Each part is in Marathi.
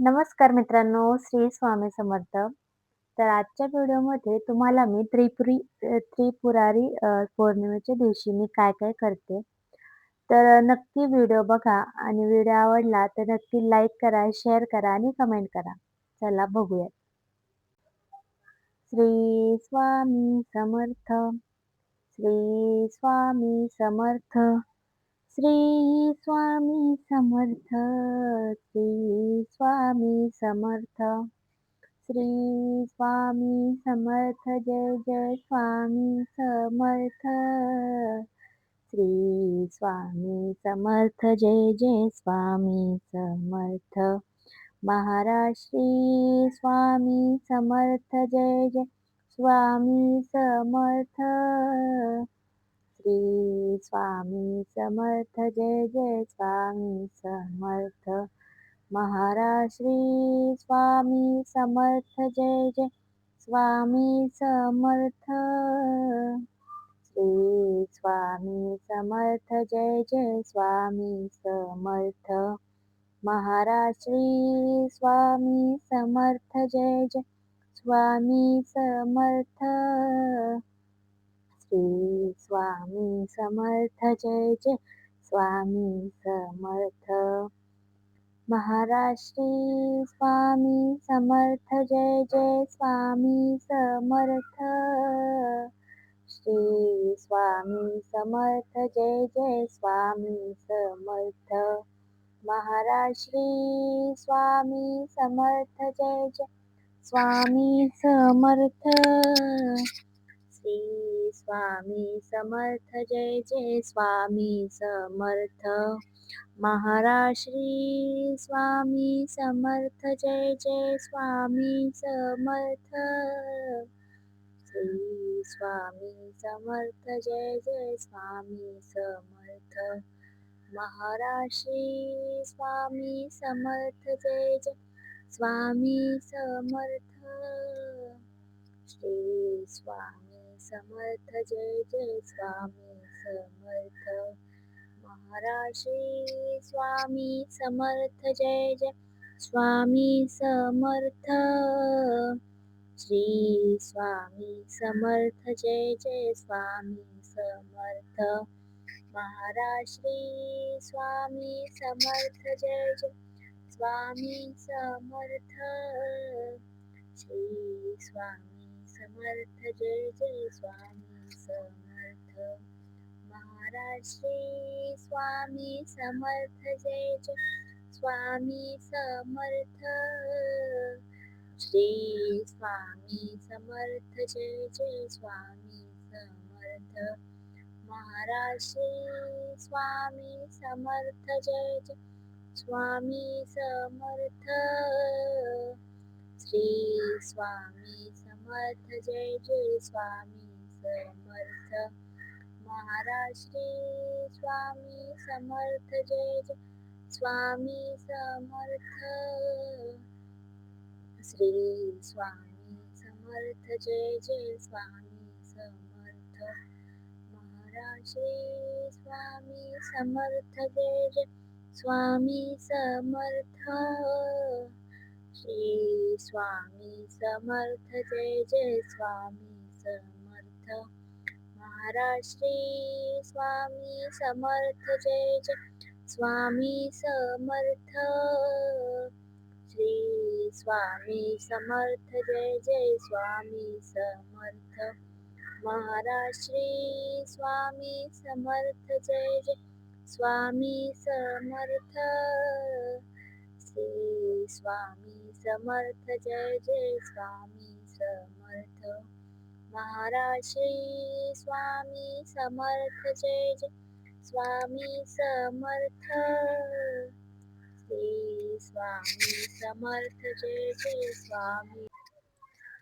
नमस्कार मित्रांनो, श्री स्वामी समर्थ. तर आजच्या व्हिडिओमध्ये तुम्हाला मी त्रिपुरारी पौर्णिमेच्या दिवशी मी काय-काय करते, तर नक्की व्हिडिओ बघा आणि व्हिडिओ आवडला तर नक्की लाईक करा, शेअर करा आणि कमेंट करा. चला बघूया. श्री स्वामी समर्थ, श्री स्वामी समर्थ, श्री स्वामी समर्थ, श्री स्वामी समर्थ. श्री स्वामी समर्थ जय जय स्वामी समर्थ. श्री स्वामी समर्थ जय जय स्वामी समर्थ. महाराज श्री स्वामी समर्थ जय जय स्वामी समर्थ. श्री स्वामी समर्थ जय जय स्वामी समर्थ. महाराज श्री स्वामी समर्थ जय जय स्वामी समर्थ. श्री स्वामी समर्थ जय जय स्वामी समर्थ. महाराज श्री स्वामी समर्थ जय जय स्वामी समर्थ. श्री स्वामी समर्थ जय जय स्वामी समर्थ. महाराज श्री स्वामी समर्थ जय जय स्वामी समर्थ. श्री स्वामी समर्थ जय जय स्वामी समर्थ. महाराज श्री स्वामी समर्थ जय जय स्वामी समर्थ. श्री स्वामी समर्थ जय जय स्वामी समर्थ. महाराज श्री स्वामी समर्थ जय जय स्वामी समर्थ. श्री स्वामी समर्थ जय जय स्वामी समर्थ. महाराज श्री स्वामी समर्थ जय जय स्वामी समर्थ. श्री स्वामी समर्थ जय जय स्वामी समर्थ. महाराज श्री स्वामी समर्थ जय जय स्वामी समर्थ. श्री स्वामी समर्थ जय जय स्वामी समर्थ. महाराज श्री स्वामी समर्थ जय जय स्वामी समर्थ. श्री स्वामी समर्थ जय जय स्वामी समर्थ. महाराज श्री स्वामी समर्थ जय जय स्वामी समर्थ. श्री स्वामी समर्थ जय जय स्वामी समर्थ. महाराज श्री स्वामी समर्थ जय जय स्वामी समर्थ. श्री स्वामी समर्थ जय जय स्वामी समर्थ. महाराज श्री स्वामी समर्थ जय जय स्वामी समर्थ. श्री स्वामी समर्थ जय जय स्वामी समर्थ. महाराज श्री स्वामी समर्थ जय जय स्वामी समर्थ. श्री स्वामी समर्थ जय जय स्वामी समर्थ. महाराज श्री स्वामी समर्थ जय जय स्वामी समर्थ. श्री स्वामी समर्थ जय जय स्वामी समर्थ. महाराज श्री स्वामी समर्थ जय जय स्वामी समर्थ. श्री स्वामी समर्थ जय जय स्वामी समर्थ. महाराज श्री स्वामी समर्थ जय जय स्वामी समर्थ. श्री स्वामी समर्थ जय जय स्वामी.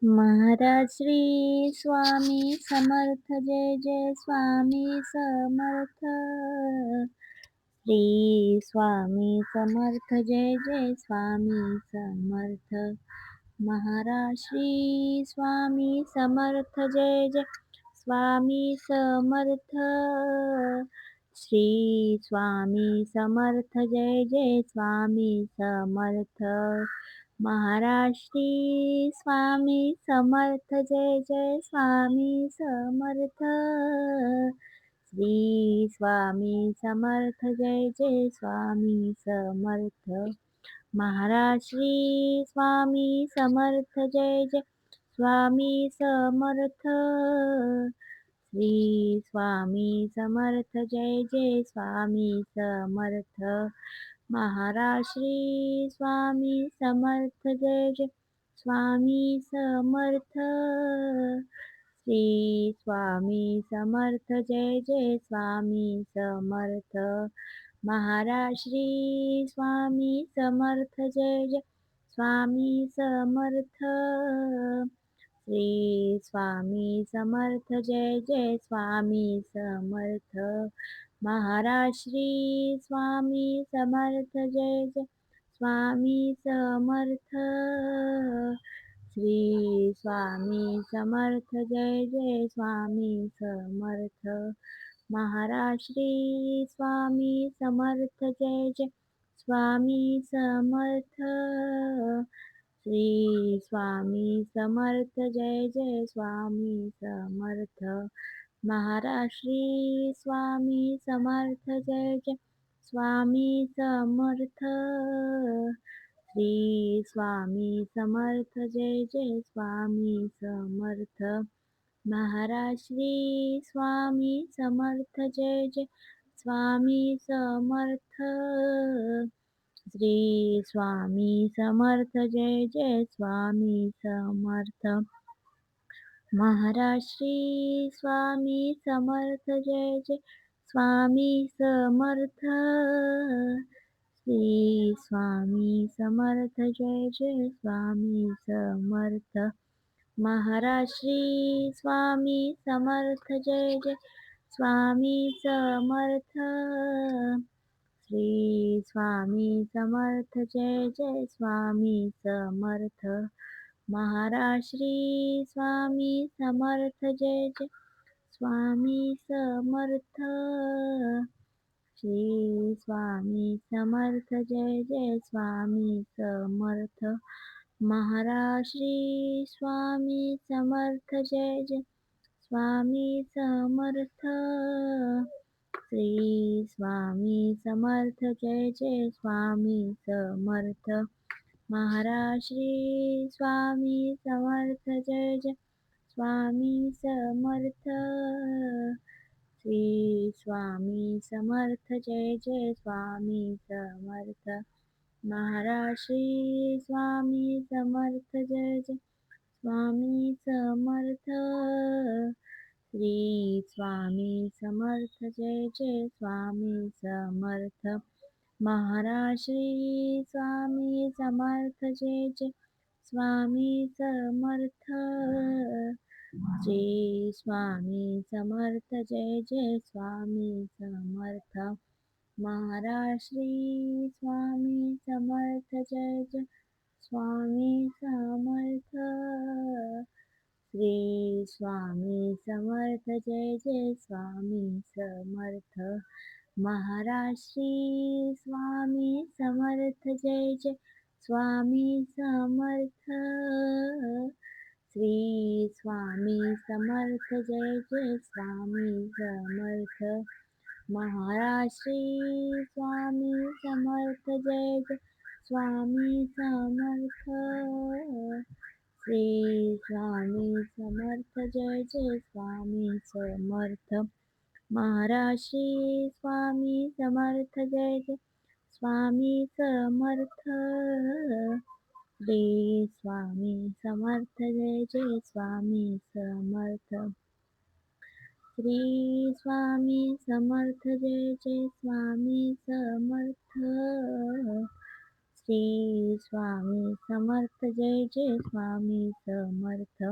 महाराज श्री स्वामी समर्थ जय जय स्वामी समर्थ. श्री स्वामी समर्थ जय जय स्वामी समर्थ. महाराज श्री स्वामी समर्थ जय जय स्वामी समर्थ. श्री स्वामी समर्थ जय जय स्वामी समर्थ महाराज श्री स्वामी समर्थ जय जय स्वामी समर्थ श्री स्वामी समर्थ जय जय स्वामी समर्थ महाराज श्री स्वामी समर्थ जय जय स्वामी समर्थ श्री स्वामी समर्थ जय जय स्वामी समर्थ महाराज श्री स्वामी समर्थ जय जय स्वामी समर्थ श्री स्वामी समर्थ जय जय स्वामी समर्थ महाराज श्री स्वामी समर्थ जय जय स्वामी समर्थ श्री स्वामी समर्थ जय जय स्वामी समर्थ महाराज श्री स्वामी समर्थ जय जय स्वामी समर्थ श्री स्वामी समर्थ जय जय स्वामी समर्थ महाराज श्री स्वामी समर्थ जय जय स्वामी समर्थ श्री स्वामी समर्थ जय जय स्वामी समर्थ महाराज श्री स्वामी समर्थ जय जय स्वामी समर्थ श्री स्वामी समर्थ जय जय स्वामी समर्थ महाराज श्री स्वामी समर्थ जय जय स्वामी समर्थ श्री स्वामी समर्थ जय जय स्वामी समर्थ महाराज श्री स्वामी समर्थ जय जय स्वामी समर्थ श्री स्वामी समर्थ जय जय स्वामी समर्थ महाराज श्री स्वामी समर्थ जय जय स्वामी समर्थ श्री स्वामी समर्थ जय जय स्वामी समर्थ महाराज श्री स्वामी समर्थ जय जय स्वामी समर्थ श्री स्वामी समर्थ जय जय स्वामी समर्थ महाराज श्री स्वामी समर्थ जय जय स्वामी समर्थ श्री स्वामी समर्थ जय जय स्वामी समर्थ महाराज श्री स्वामी समर्थ जय जय स्वामी समर्थ श्री स्वामी समर्थ जय जय स्वामी समर्थ महाराज श्री स्वामी समर्थ जय जय स्वामी समर्थ श्री स्वामी समर्थ जय जय स्वामी समर्थ महाराज श्री स्वामी समर्थ जय जय स्वामी समर्थ श्री स्वामी समर्थ जय जय स्वामी समर्थ महाराज श्री स्वामी समर्थ जय जय स्वामी समर्थ श्री स्वामी समर्थ जय जय स्वामी समर्थ महाराज श्री स्वामी समर्थ जय जय स्वामी समर्थ श्री स्वामी समर्थ जय जय स्वामी समर्थ महाराज श्री स्वामी समर्थ जय जय स्वामी समर्थ श्री स्वामी समर्थ जय जय स्वामी समर्थ महाराज श्री स्वामी समर्थ जय जय स्वामी समर्थ श्री स्वामी समर्थ जय जय स्वामी समर्थ श्री स्वामी समर्थ जय जय स्वामी समर्थ श्री स्वामी समर्थ जय जय स्वामी समर्थ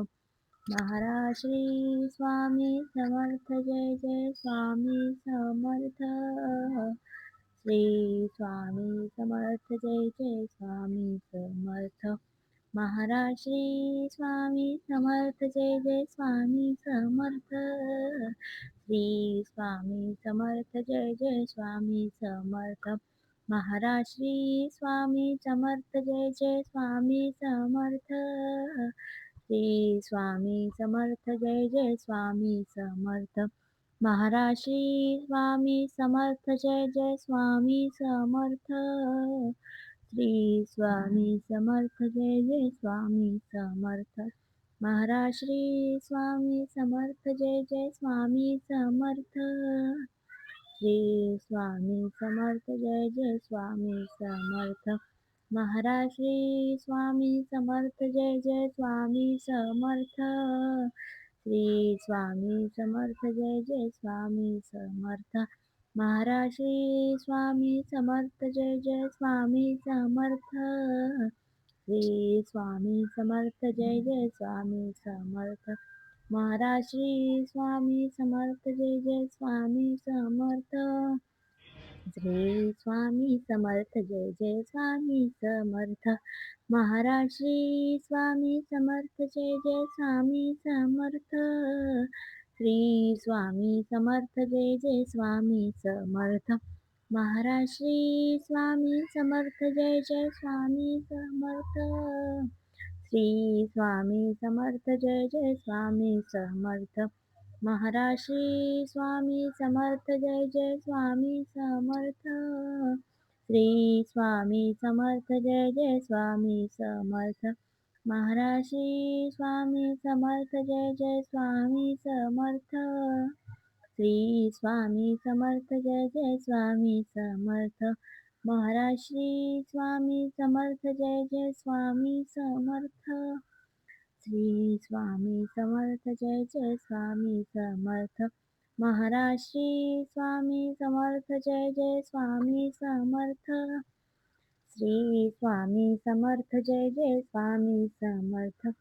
महाराज श्री स्वामी समर्थ जय जय स्वामी समर्थ श्री स्वामी समर्थ जय जय स्वामी समर्थ महाराज श्री स्वामी समर्थ जय जय स्वामी समर्थ. श्री स्वामी समर्थ जय जय स्वामी समर्थ. महाराज श्री स्वामी समर्थ जय जय स्वामी समर्थ. श्री स्वामी समर्थ जय जय स्वामी समर्थ. महाराज श्री स्वामी समर्थ जय जय स्वामी समर्थ. श्री स्वामी समर्थ जय जय स्वामी समर्थ. महाराज श्री स्वामी समर्थ जय जय स्वामी समर्थ. श्री स्वामी समर्थ जय जय स्वामी समर्थ. महाराज श्री स्वामी समर्थ जय जय स्वामी समर्थ. श्री स्वामी समर्थ जय जय स्वामी समर्थ. महाराज श्री स्वामी समर्थ जय जय स्वामी समर्थ. श्री स्वामी समर्थ जय जय स्वामी समर्थ. महाराज श्री स्वामी समर्थ जय जय स्वामी समर्थ. श्री स्वामी समर्थ जय जय स्वामी समर्थ. महाराज श्री स्वामी समर्थ जय जय स्वामी समर्थ. श्री स्वामी समर्थ जय जय स्वामी समर्थ. महाराज श्री स्वामी समर्थ जय जय स्वामी समर्थ. श्री स्वामी समर्थ जय जय स्वामी समर्थ. महाराज श्री स्वामी समर्थ जय जय स्वामी समर्थ. श्री स्वामी समर्थ जय जय स्वामी समर्थ. महाराज श्री स्वामी समर्थ जय जय स्वामी समर्थ. श्री स्वामी समर्थ जय जय स्वामी समर्थ. महाराज श्री स्वामी समर्थ जय जय स्वामी समर्थ. श्री स्वामी समर्थ जय जय स्वामी समर्थ. महाराज श्री स्वामी समर्थ जय जय स्वामी समर्थ. श्री स्वामी समर्थ जय जय स्वामी समर्थ.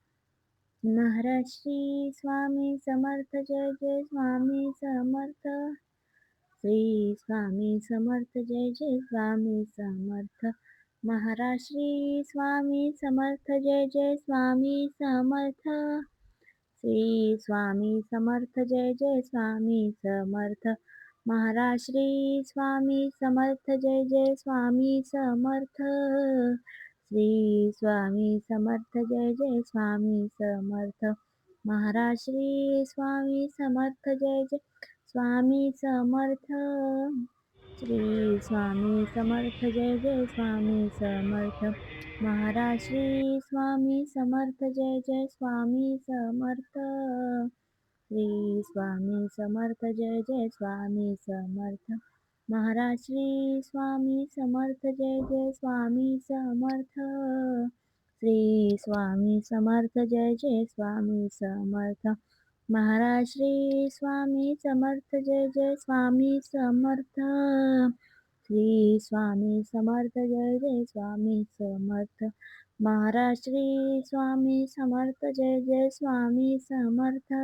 महाराज श्री स्वामी समर्थ जय जय स्वामी समर्थ. श्री स्वामी समर्थ जय जय स्वामी समर्थ. महाराज श्री स्वामी समर्थ जय जय स्वामी समर्थ. श्री स्वामी समर्थ जय जय स्वामी समर्थ. महाराज श्री स्वामी समर्थ जय जय स्वामी समर्थ. श्री स्वामी समर्थ जय जय स्वामी समर्थ. महाराज श्री स्वामी समर्थ जय जय स्वामी समर्थ. श्री स्वामी समर्थ जय जय स्वामी समर्थ. महाराज श्री स्वामी समर्थ जय जय स्वामी समर्थ. श्री स्वामी समर्थ जय जय स्वामी समर्थ. महाराज श्री स्वामी समर्थ जय जय स्वामी समर्थ. श्री स्वामी समर्थ जय जय स्वामी समर्थ. महाराज श्री स्वामी समर्थ जय जय स्वामी समर्थ. श्री स्वामी समर्थ जय जय स्वामी समर्थ. महाराज श्री स्वामी समर्थ जय जय स्वामी समर्थ.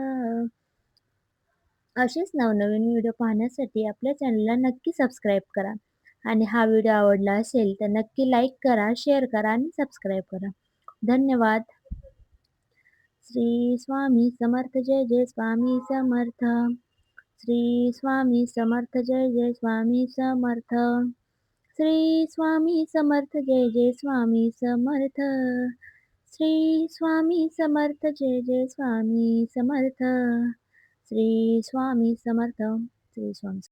असेच नवनवीन व्हिडिओ पाहण्यासाठी आपल्या चॅनलला नक्की सबस्क्राईब करा. आणि हा व्हिडिओ आवडला असेल तर नक्की लाईक करा, शेअर करा आणि सबस्क्राईब करा. धन्यवाद. श्री स्वामी समर्थ जय जय स्वामी समर्थ. श्री स्वामी समर्थ जय जय स्वामी समर्थ. श्री स्वामी समर्थ जय जय स्वामी समर्थ. श्री स्वामी समर्थ जय जय स्वामी समर्थ. श्री स्वामी समर्थ. श्री स्वामी